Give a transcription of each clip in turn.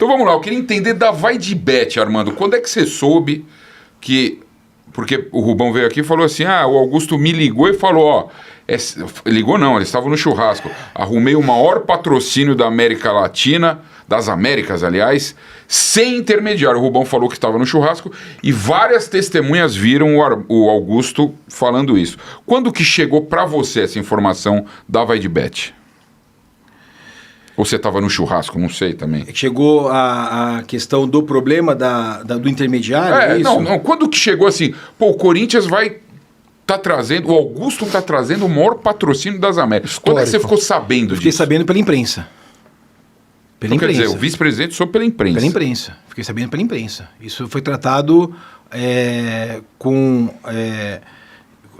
Então vamos lá, eu queria entender da Vai de Bet, Armando. Quando é que você soube que... Porque o Rubão veio aqui e falou assim, o Augusto me ligou e falou, ligou não, eles estavam no churrasco. Arrumei o maior patrocínio da América Latina, das Américas, aliás, sem intermediário. O Rubão falou que estava no churrasco e várias testemunhas viram o Augusto falando isso. Quando que chegou para você essa informação da Vai de Bet? Ou você estava no churrasco, não sei também. Chegou a questão do problema do intermediário? É isso? Não, quando que chegou assim, o Corinthians vai tá trazendo, o Augusto tá trazendo o maior patrocínio das Américas. Histórico. Quando é que você ficou sabendo disso? Fiquei sabendo pela imprensa. Quer dizer, o vice-presidente sou pela imprensa. Pela imprensa. Fiquei sabendo pela imprensa. Isso foi tratado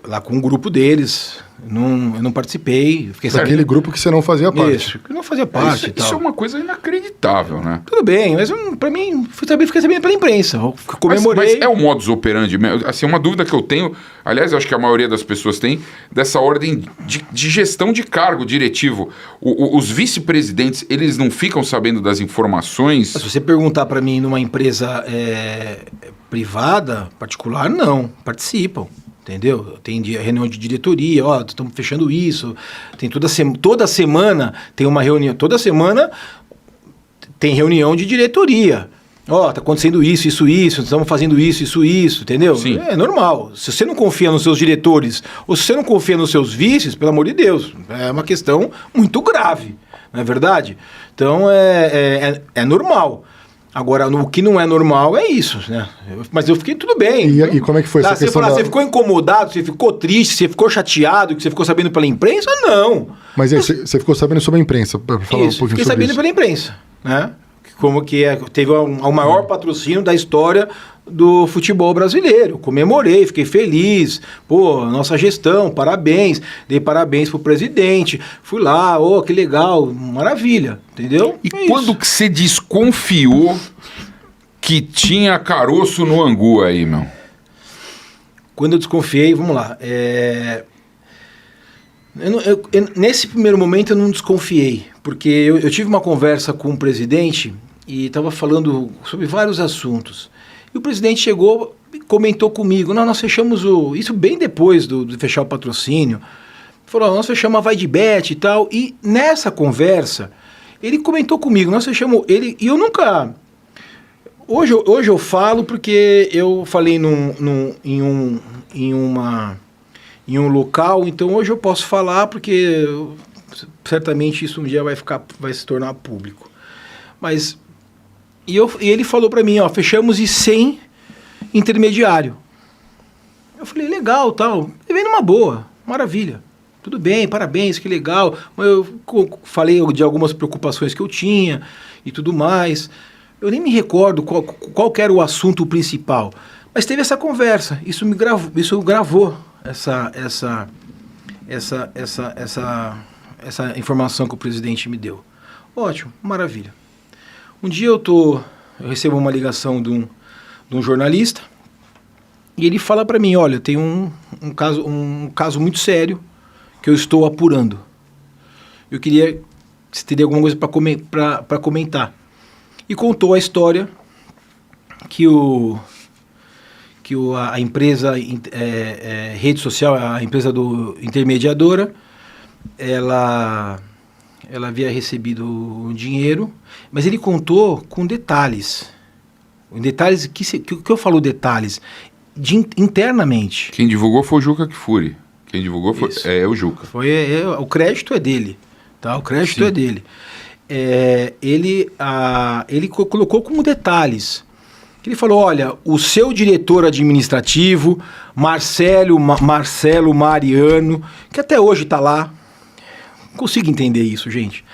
lá com um grupo deles. Eu não participei. Daquele grupo que você não fazia parte. Isso, que não fazia parte e tal. Isso é uma coisa inacreditável, né? Tudo bem, mas pra mim, fiquei sabendo pela imprensa. Eu comemorei. Mas é o modus operandi mesmo? Assim, uma dúvida que eu tenho, aliás, eu acho que a maioria das pessoas tem, dessa ordem de gestão de cargo diretivo. Os vice-presidentes, eles não ficam sabendo das informações? Se você perguntar para mim numa empresa privada, particular, não. Participam. Entendeu? Tem reunião de diretoria, estamos fechando isso. Tem toda semana tem uma reunião. Toda semana tem reunião de diretoria. Tá acontecendo isso, estamos fazendo isso, entendeu? Sim. É normal. Se você não confia nos seus diretores, ou se você não confia nos seus vices, pelo amor de Deus, é uma questão muito grave, não é verdade? Então é normal. Agora, o que não é normal é isso, né? Mas eu fiquei tudo bem. E como é que foi essa questão? Você ficou incomodado, você ficou triste, você ficou chateado, que você ficou sabendo pela imprensa? Não. Mas aí, você ficou sabendo sobre a imprensa, para falar isso, um pouquinho sobre isso. Fiquei sabendo pela imprensa, né? Como que teve o maior patrocínio da história do futebol brasileiro. Comemorei, fiquei feliz. Nossa gestão, parabéns. Dei parabéns pro presidente. Fui lá, que legal, maravilha, entendeu? E quando que você desconfiou que tinha caroço no angu aí, meu? Quando eu desconfiei, vamos lá. Nesse primeiro momento eu não desconfiei, porque eu tive uma conversa com o presidente e estava falando sobre vários assuntos. E o presidente chegou e comentou comigo, nós fechamos isso bem depois de fechar o patrocínio. Falou, nós fechamos a Vai de Bet e tal. E nessa conversa, ele comentou comigo, nós fechamos ele, e eu nunca... Hoje eu falo porque eu falei em um local, então hoje eu posso falar porque certamente isso um dia vai se tornar público. Mas e ele falou para mim, fechamos e sem intermediário. Eu falei, legal, tal. Ele veio numa boa, maravilha. Tudo bem, parabéns, que legal. Eu falei de algumas preocupações que eu tinha e tudo mais. Eu nem me recordo qual que era o assunto principal. Mas teve essa conversa. Isso gravou essa informação que o presidente me deu. Ótimo, maravilha. Um dia eu recebo uma ligação de um jornalista e ele fala para mim, olha, tem um caso muito sério que eu estou apurando. Eu queria se teria alguma coisa para comentar. E contou a história que a empresa rede social, a empresa intermediadora, ela havia recebido um dinheiro, mas ele contou com detalhes. Detalhes, que eu falo detalhes? Internamente. Quem divulgou foi o Juca Kfouri. Quem divulgou foi o Juca. O crédito é dele. Tá? O crédito é dele. Ele colocou como detalhes. Ele falou, olha, o seu diretor administrativo, Marcelo Mariano, que até hoje está lá. Não consigo entender isso, gente.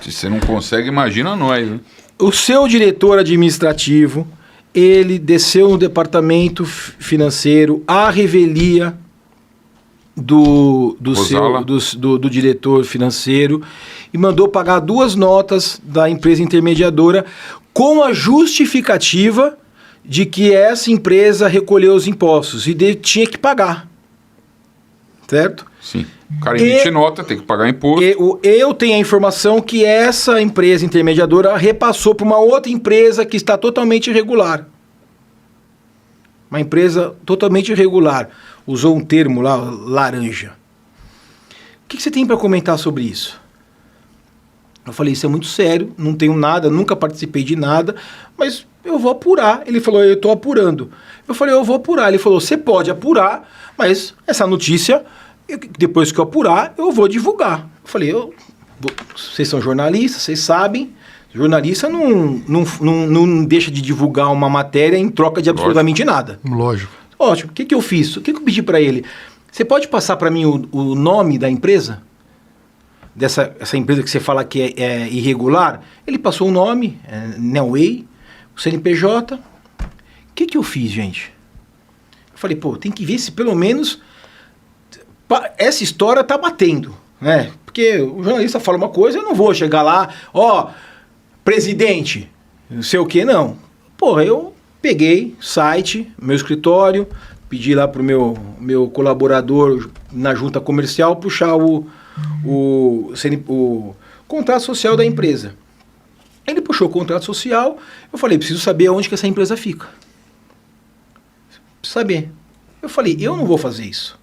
Se você não consegue, imagina nós, né? O seu diretor administrativo, ele desceu no departamento financeiro à revelia do diretor financeiro e mandou pagar 2 notas da empresa intermediadora com a justificativa de que essa empresa recolheu os impostos e tinha que pagar. certo? Sim. O cara emite nota, tem que pagar imposto. Eu tenho a informação que essa empresa intermediadora repassou para uma outra empresa que está totalmente irregular. Uma empresa totalmente irregular. Usou um termo lá, laranja. O que você tem para comentar sobre isso? Eu falei, isso é muito sério, não tenho nada, nunca participei de nada, mas eu vou apurar. Ele falou, eu estou apurando. Eu falei, eu vou apurar. Ele falou, você pode apurar, mas essa notícia, depois que eu apurar, eu vou divulgar. Eu falei, vocês são jornalistas, vocês sabem, jornalista não deixa de divulgar uma matéria em troca de absolutamente nada. Lógico. Ótimo. O que eu fiz? O que eu pedi para ele? Você pode passar para mim o nome da empresa? Essa empresa que você fala que é irregular? Ele passou o nome, Nelway, o CNPJ. O que eu fiz, gente? Eu falei, tem que ver se pelo menos essa história tá batendo, né? Porque o jornalista fala uma coisa, eu não vou chegar lá, presidente, não sei o que, não. Eu peguei site, meu escritório, pedi lá pro meu colaborador na junta comercial puxar o contrato social da empresa. Ele puxou o contrato social, eu falei, preciso saber onde que essa empresa fica. Preciso saber. Eu falei, eu não vou fazer isso.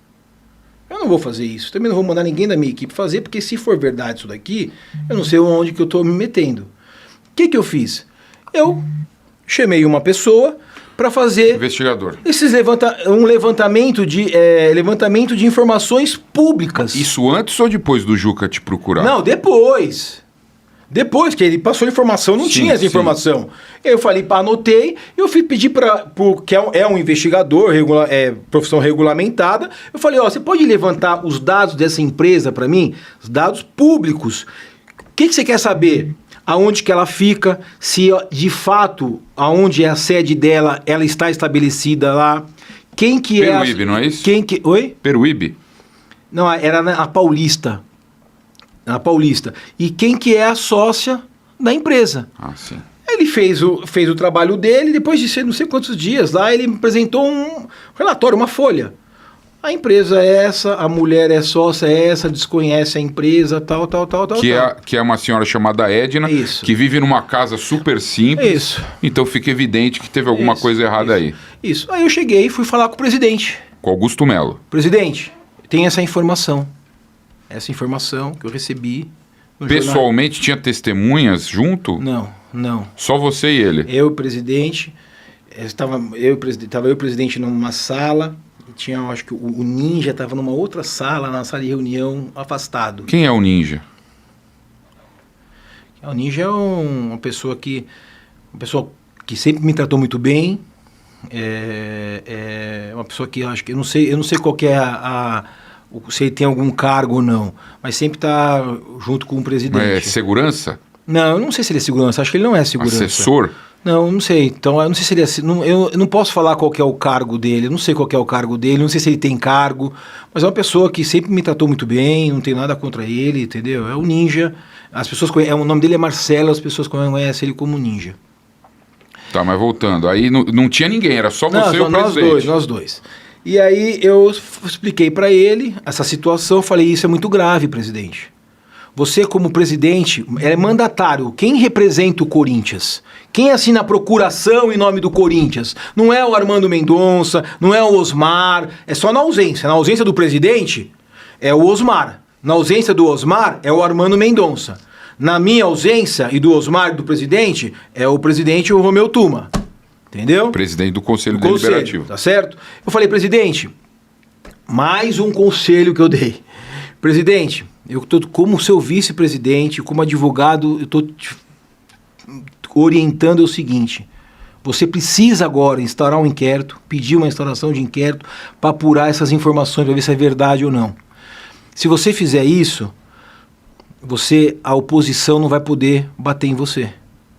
Também não vou mandar ninguém da minha equipe fazer, porque se for verdade isso daqui, eu não sei onde que eu estou me metendo. O que eu fiz? Eu chamei uma pessoa para fazer... Investigador. Um levantamento de informações públicas. Isso antes ou depois do Juca te procurar? Não, depois. Depois que ele passou a informação, não tinha essa informação. Eu falei, anotei, eu fui pedir que é um investigador, profissão regulamentada. Eu falei, você pode levantar os dados dessa empresa para mim? Os dados públicos. O que você quer saber? Aonde que ela fica, se de fato, aonde é a sede dela, ela está estabelecida lá. Quem que é... Peruíbe, não é isso? Oi? Peruíbe? Não, era na Paulista. Na Paulista. E quem que é a sócia da empresa. Ah, sim. Ele fez o trabalho dele, depois de não sei quantos dias lá, ele me apresentou um relatório, uma folha. A empresa é essa, a mulher é sócia, é essa, desconhece a empresa, tal. Que é uma senhora chamada Edna, que vive numa casa super simples. Isso. Então fica evidente que teve alguma coisa errada aí. Isso. Aí eu cheguei e fui falar com o presidente. Com Augusto Melo. Presidente, tem essa informação. Essa informação que eu recebi. Pessoalmente tinha testemunhas junto? Não. Só você e ele? Eu, presidente. Estava eu e o presidente numa sala. Tinha, acho que o Ninja estava numa outra sala, na sala de reunião, afastado. Quem é o Ninja? O Ninja é uma pessoa que sempre me tratou muito bem. É uma pessoa que acho que eu não sei qual que é se ele tem algum cargo ou não, mas sempre está junto com o presidente. É segurança? Não, eu não sei se ele é segurança. Acho que ele não é segurança. Assessor? Não, não sei. Então, eu não sei se ele é... Eu não posso falar qual que é o cargo dele. Eu não sei qual que é o cargo dele. Não sei se ele tem cargo. Mas é uma pessoa que sempre me tratou muito bem. Não tem nada contra ele, entendeu? É o Ninja. As pessoas o nome dele é Marcelo. As pessoas conhecem ele como Ninja. Tá, mas voltando. Aí não tinha ninguém. Era só você e o presidente. Nós dois. E aí eu expliquei para ele essa situação. Falei, isso é muito grave, presidente. Você, como presidente, é mandatário. Quem representa o Corinthians? Quem assina a procuração em nome do Corinthians? Não é o Armando Mendonça, não é o Osmar. É só na ausência. Na ausência do presidente, é o Osmar. Na ausência do Osmar, é o Armando Mendonça. Na minha ausência e do Osmar e do presidente, é o presidente o Romeu Tuma. Entendeu? Presidente do Conselho Deliberativo. Tá certo? Eu falei, presidente, mais um conselho que eu dei. Presidente, eu estou como seu vice-presidente, como advogado, eu estou te orientando o seguinte: você precisa agora instaurar um inquérito, pedir uma instauração de inquérito para apurar essas informações, para ver se é verdade ou não. Se você fizer isso, a oposição não vai poder bater em você.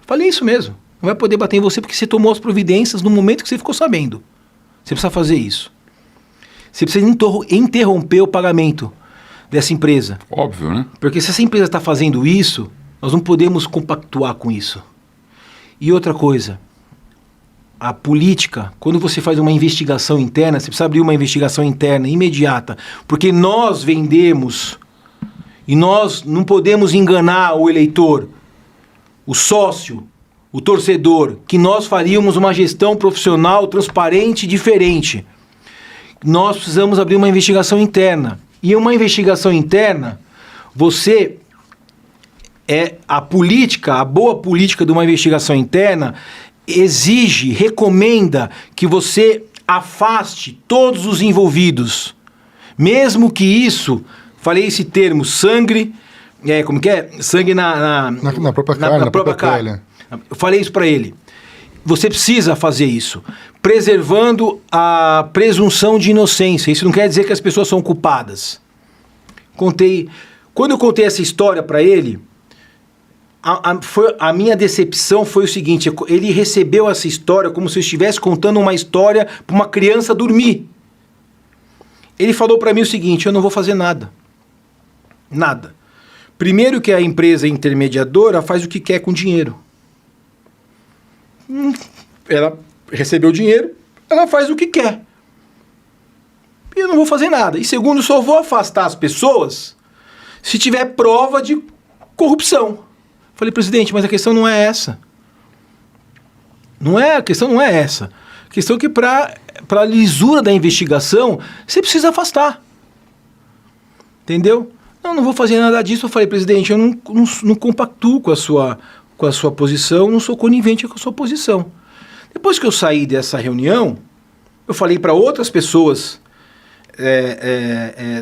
Falei isso mesmo. Não vai poder bater em você porque você tomou as providências no momento que você ficou sabendo. Você precisa fazer isso. Você precisa interromper o pagamento dessa empresa. Óbvio, né? Porque se essa empresa está fazendo isso, nós não podemos compactuar com isso. E outra coisa, a política, quando você faz uma investigação interna, você precisa abrir uma investigação interna imediata, porque nós vendemos e nós não podemos enganar o eleitor, o sócio, o torcedor, que nós faríamos uma gestão profissional, transparente e diferente. Nós precisamos abrir uma investigação interna. E uma investigação interna, a política, a boa política de uma investigação interna exige, recomenda que você afaste todos os envolvidos. Mesmo que isso, falei esse termo, sangue, como que é? Sangue na própria carne, na própria pele. Eu falei isso para ele. Você precisa fazer isso, preservando a presunção de inocência. Isso não quer dizer que as pessoas são culpadas. Quando eu contei essa história para ele, a minha decepção foi o seguinte: ele recebeu essa história como se eu estivesse contando uma história para uma criança dormir. Ele falou para mim o seguinte: eu não vou fazer nada. Nada. Primeiro que a empresa intermediadora faz o que quer com o dinheiro. Ela recebeu o dinheiro, ela faz o que quer. E eu não vou fazer nada. E segundo, só vou afastar as pessoas se tiver prova de corrupção. Falei, presidente, mas a questão não é essa. A questão não é essa. A questão é que para a lisura da investigação, você precisa afastar. Entendeu? Não vou fazer nada disso. Eu falei, presidente, eu não compactuo com a sua posição, não sou conivente com a sua posição. Depois que eu saí dessa reunião, eu falei para outras pessoas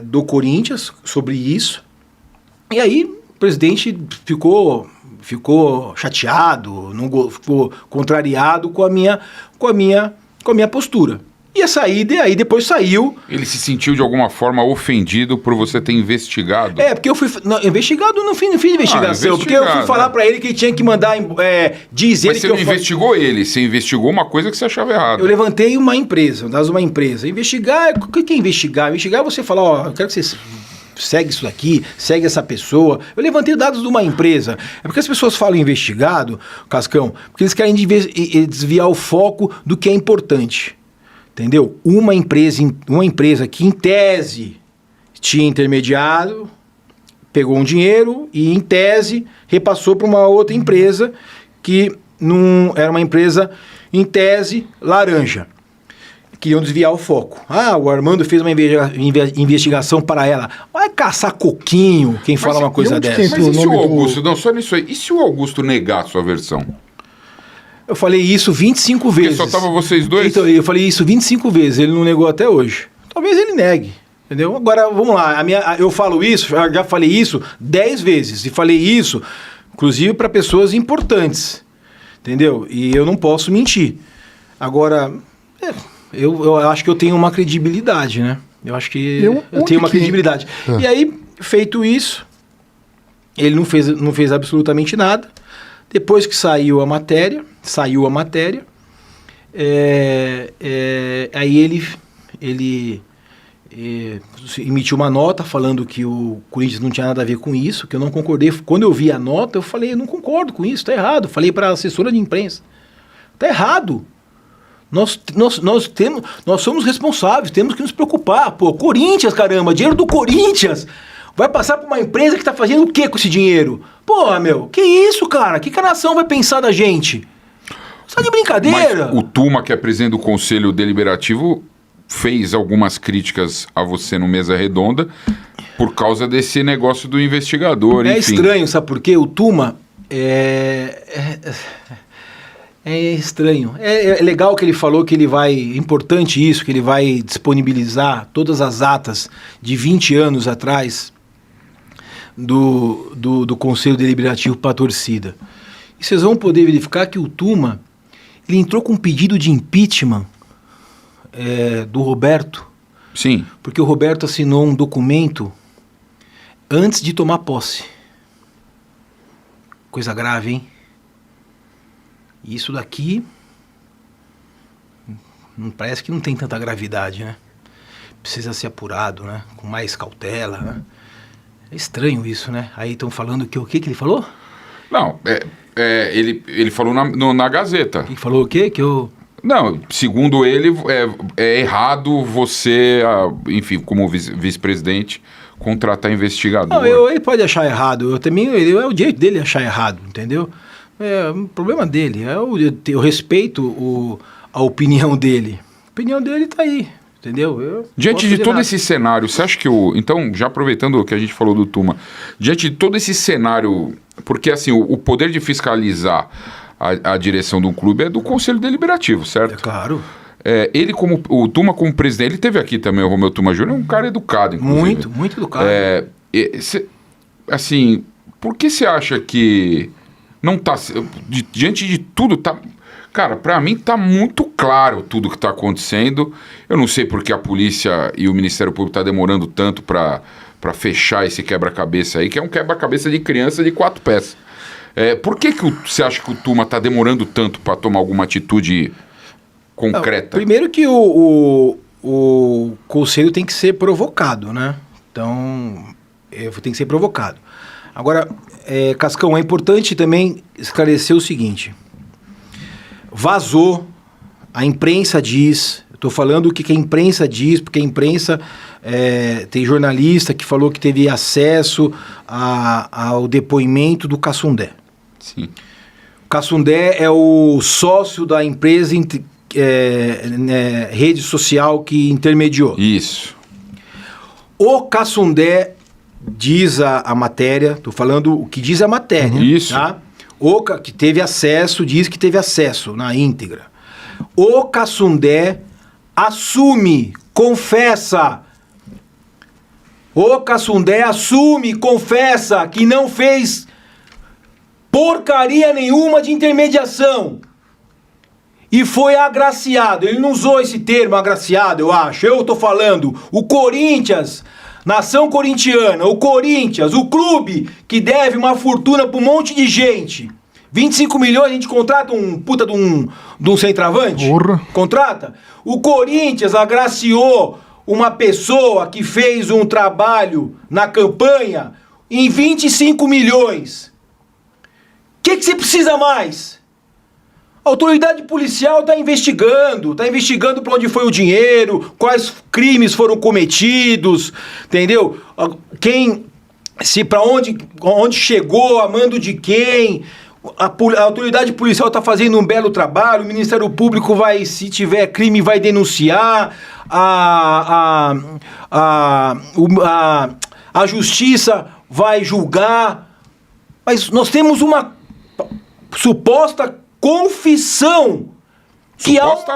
do Corinthians sobre isso, e aí o presidente ficou chateado, ficou contrariado com a minha postura. E a saída, aí depois saiu... Ele se sentiu de alguma forma ofendido por você ter investigado? Porque eu fui... investigado, não fiz investigação. Porque eu fui falar pra ele que ele tinha que mandar dizer... Mas você não investigou ele, você investigou uma coisa que você achava errada. Eu levantei uma empresa. Investigar, o que é investigar? Investigar é você falar, eu quero que você... segue isso daqui, segue essa pessoa. Eu levantei dados de uma empresa. É porque as pessoas falam investigado, Cascão, porque eles querem desviar o foco do que é importante. Entendeu? Uma empresa que, em tese, tinha intermediado, pegou um dinheiro e, em tese, repassou para uma outra empresa que não era uma empresa, em tese, laranja. Queriam desviar o foco. O Armando fez uma investigação para ela. Vai caçar coquinho quem fala uma coisa dessa. Mas e se o Augusto... Não, só nisso aí. E se o Augusto negar a sua versão? Eu falei isso 25 vezes. Porque só estavam vocês dois? Então, eu falei isso 25 vezes. Ele não negou até hoje. Talvez ele negue. Entendeu? Agora, vamos lá. Eu falo isso, já falei isso 10 vezes. E falei isso, inclusive, para pessoas importantes. Entendeu? E eu não posso mentir. Agora... Eu acho que eu tenho uma credibilidade, né? Eu acho que eu tenho uma credibilidade. E aí, feito isso, ele não fez absolutamente nada. Depois que saiu a matéria, aí ele emitiu uma nota falando que o Corinthians não tinha nada a ver com isso, que eu não concordei. Quando eu vi a nota, eu falei, eu não concordo com isso, tá errado. Falei para a assessora de imprensa, tá errado. Nós somos responsáveis, temos que nos preocupar. Pô, Corinthians, caramba, dinheiro do Corinthians vai passar para uma empresa que está fazendo o quê com esse dinheiro? Porra, meu, que isso, cara? O que a nação vai pensar da gente? Você tá de brincadeira? Mas o Tuma, que é presidente do Conselho Deliberativo, fez algumas críticas a você no Mesa Redonda por causa desse negócio do investigador, enfim. É estranho, sabe por quê? O Tuma é estranho. É legal que ele falou que ele vai... Importante isso, que ele vai disponibilizar todas as atas de 20 anos atrás do Conselho Deliberativo para a torcida. E vocês vão poder verificar que o Tuma, ele entrou com um pedido de impeachment do Roberto. Sim. Porque o Roberto assinou um documento antes de tomar posse. Coisa grave, hein? Isso daqui parece que não tem tanta gravidade, né? Precisa ser apurado, né? Com mais cautela, né? É estranho isso, né? Aí estão falando que o que ele falou? Não, ele falou na Gazeta. Ele falou o quê? Que eu... Não, segundo ele, é errado você, enfim, como vice-presidente, contratar investigador. Não, ele pode achar errado. É o direito dele achar errado, entendeu? É o problema dele. Eu respeito a opinião dele. A opinião dele tá aí, entendeu? Diante de todo esse cenário, você acha que Então, já aproveitando o que a gente falou do Tuma, diante de todo esse cenário, porque assim, o poder de fiscalizar a direção do clube é do Conselho Deliberativo, certo? É claro. O Tuma como presidente, ele teve aqui também, o Romeu Tuma Júnior, é um cara educado, inclusive. Muito, muito educado. Assim, por que você acha que não tá... Diante de tudo, tá... Cara, pra mim tá muito claro tudo que tá acontecendo. Eu não sei porque a polícia e o Ministério Público tá demorando tanto pra fechar esse quebra-cabeça aí, que é um quebra-cabeça de criança de 4 pés. Por que você acha que o Tuma tá demorando tanto pra tomar alguma atitude concreta? Primeiro que o conselho tem que ser provocado, né? Então, tem que ser provocado. Agora, Cascão, é importante também esclarecer o seguinte. Vazou, a imprensa diz, estou falando o que a imprensa diz, porque a imprensa tem jornalista que falou que teve acesso ao depoimento do Cassundé. Sim. O Cassundé é o sócio da empresa rede social que intermediou. Isso. O Cassundé diz a matéria, estou falando o que diz a matéria. Isso. Tá? Que teve acesso, diz que teve acesso na íntegra. O Cassundé assume, confessa. O Cassundé assume, confessa que não fez porcaria nenhuma de intermediação. E foi agraciado. Ele não usou esse termo agraciado, eu acho. Eu tô falando, o Corinthians, nação corintiana, o Corinthians, o clube que deve uma fortuna pra um monte de gente. 25 milhões a gente contrata um puta de um centroavante? Porra. Contrata? O Corinthians agraciou uma pessoa que fez um trabalho na campanha em 25 milhões. O que você precisa mais? A autoridade policial está investigando para onde foi o dinheiro, quais crimes foram cometidos, entendeu? Onde chegou, a mando de quem? A autoridade policial está fazendo um belo trabalho, o Ministério Público vai, se tiver crime, vai denunciar, a Justiça vai julgar, mas nós temos uma suposta confissão.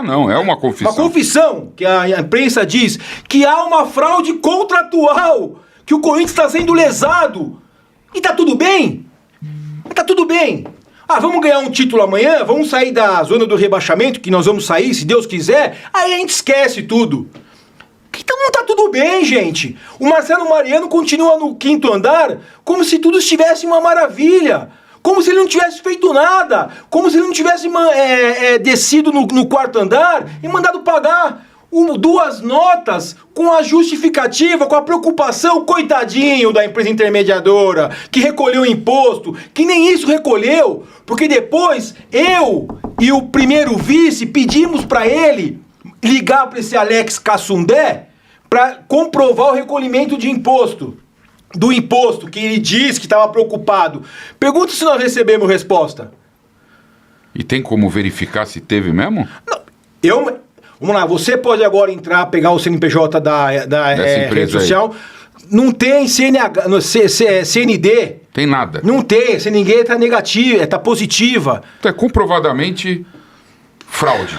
Não, é uma confissão. Uma confissão, que a imprensa diz que há uma fraude contratual, que o Corinthians está sendo lesado. E tá tudo bem? Tá tudo bem. Vamos ganhar um título amanhã, vamos sair da zona do rebaixamento, que nós vamos sair, se Deus quiser, aí a gente esquece tudo. Então não tá tudo bem, gente. O Marcelo Mariano continua no 5º andar como se tudo estivesse uma maravilha. Como se ele não tivesse feito nada. Como se ele não tivesse descido no 4º andar e mandado pagar 2 notas com a justificativa, com a preocupação, coitadinho da empresa intermediadora, que recolheu o imposto, que nem isso recolheu, porque depois eu e o primeiro vice pedimos para ele ligar para esse Alex Cassundé para comprovar o recolhimento de imposto. Do imposto, que ele disse que estava preocupado. Pergunta se nós recebemos resposta. E tem como verificar se teve mesmo? Não, vamos lá, você pode agora entrar, pegar o CNPJ da rede social. Aí. Não tem CNH, CND. Tem nada. Não tem, CND tá negativa, tá positiva. Então é comprovadamente fraude.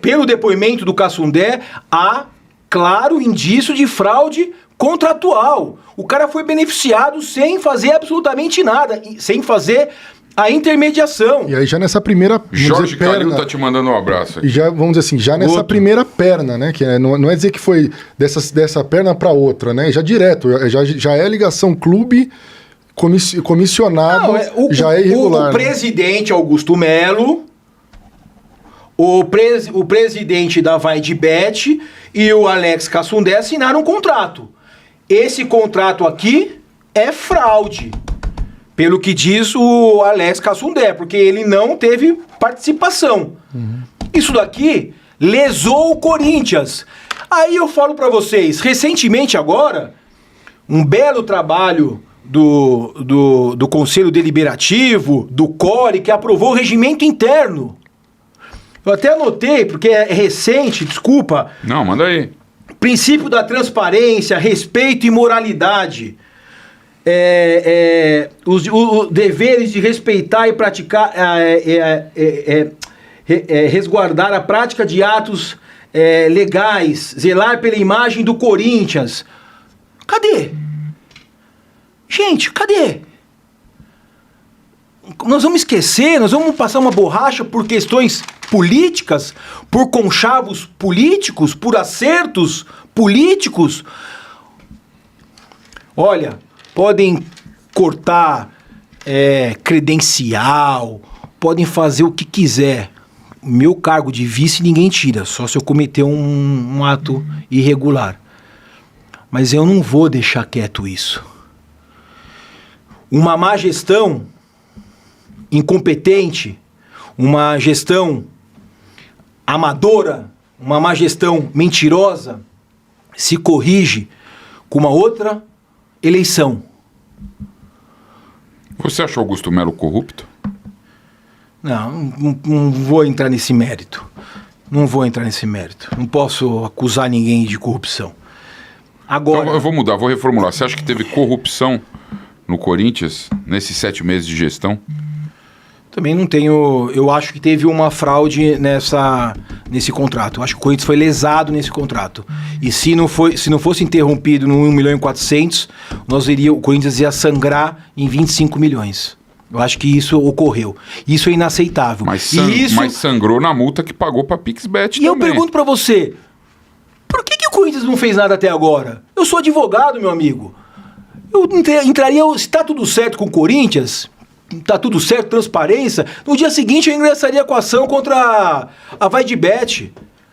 Pelo depoimento do Cassundé, há claro indício de fraude contratual. O cara foi beneficiado sem fazer absolutamente nada, sem fazer a intermediação. E aí já nessa primeira Jorge Calil tá te mandando um abraço aqui. E já, vamos dizer assim, já nessa primeira perna, né? Que não é dizer que foi dessa perna para outra, né? Já direto, já é ligação clube comissionado, já é irregular. O presidente Augusto Melo, o presidente da VaiDebet e o Alex Cassundé assinaram um contrato. Esse contrato aqui é fraude. Pelo que diz o Alex Cassundé, porque ele não teve participação. Isso daqui lesou o Corinthians. Aí eu falo pra vocês, recentemente agora, um belo trabalho do Conselho Deliberativo, do CORE, que aprovou o regimento interno. Eu até anotei, porque é recente, desculpa. Não, manda aí. Princípio da transparência, respeito e moralidade. Os deveres de respeitar e praticar, resguardar a prática de atos legais, zelar pela imagem do Corinthians. Cadê? Gente, cadê? Nós vamos esquecer, nós vamos passar uma borracha por questões políticas, por conchavos políticos, por acertos políticos. Olha, podem cortar credencial, podem fazer o que quiser. Meu cargo de vice ninguém tira, só se eu cometer um ato irregular. Mas eu não vou deixar quieto isso. Uma má gestão incompetente, uma gestão amadora, uma má gestão mentirosa, se corrige com uma outra eleição. Você acha Augusto Melo corrupto? Não vou entrar nesse mérito. Não vou entrar nesse mérito. Não posso acusar ninguém de corrupção. Agora... Então, eu vou mudar, vou reformular. Você acha que teve corrupção no Corinthians nesses 7 meses de gestão? Também não tenho... Eu acho que teve uma fraude nesse contrato. Eu acho que o Corinthians foi lesado nesse contrato. E se não fosse interrompido no 1.400.000, o Corinthians ia sangrar em 25 milhões. Eu acho que isso ocorreu. Isso é inaceitável. Mas sangrou na multa que pagou pra PixBet também. E eu pergunto pra você, por que o Corinthians não fez nada até agora? Eu sou advogado, meu amigo. Eu entraria, se tá tudo certo com o Corinthians, tá tudo certo, transparência, no dia seguinte eu ingressaria com a ação contra a VaideBet.